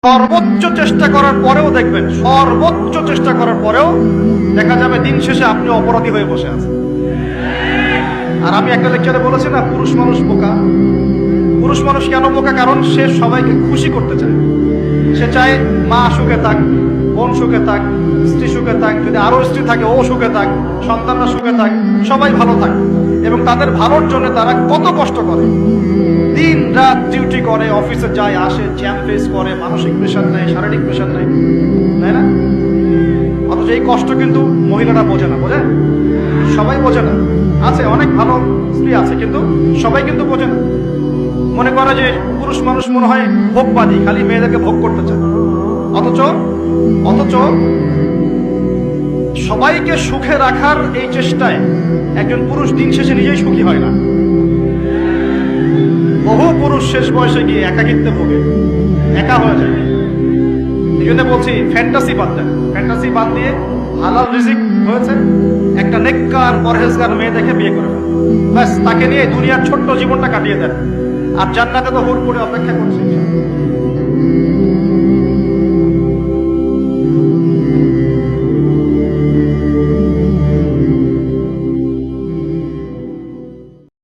সর্বোচ্চ চেষ্টা করার পরেও দেখবেন, সর্বোচ্চ চেষ্টা করার পরেও দেখা যাবে দিন শেষে আপনি অপরাধী হয়ে বসে আছেন। আর আমি একটা লেকচারে বলেছি না, পুরুষ মানুষ বোকা। পুরুষ মানুষ কেন বোকা? কারণ সে সবাইকে খুশি করতে চায়। সে চায় মা সুখে থাক, বোন সুখে থাক, স্ত্রী সুখে থাক, যদি আরো স্ত্রী থাকে ও সুখে থাক, সন্তানরা সুখে থাক, সবাই ভালো থাক। এবং তাদের ভালোর জন্য তারা কত কষ্ট করে, দিন রাত ডিউটি করে, অফিসে যায় আসে, জ্যাম ফেস করে, মানসিক প্রেশার নেয়, শারীরিক প্রেশার নেয়, তাই না? অথচ এই কষ্ট কিন্তু মহিলারা বোঝে না। বোঝে? সবাই বোঝে না। আছে অনেক ভালো স্ত্রী আছে, কিন্তু সবাই কিন্তু বোঝে না। মনে করে যে পুরুষ মানুষ মনে হয় ভোগবাদী, খালি মেয়েদেরকে ভোগ করতে চায়। অথচ অথচ সবাইকে সুখে রাখার এই চেষ্টায় একজন পুরুষ দিন শেষে নিজেই সুখী হয় না। বহু পুরুষ শেষ বয়সে গিয়ে একাকিত্বে ভোগে, একা হয়ে যায়। এই জন্য বলছি, ফ্যান্টাসি বাদ দেন। ফ্যান্টাসি বাদ দিয়ে হালাল রিজিক হয়েছে, একটা নেককার পরহেজগার মেয়ে দেখে বিয়ে করে ফেলেন। ব্যাস, তাকে নিয়ে দুনিয়ার ছোট্ট জীবনটা কাটিয়ে দেন, আর জান্নাতে তো হুর করে অপেক্ষা করছে।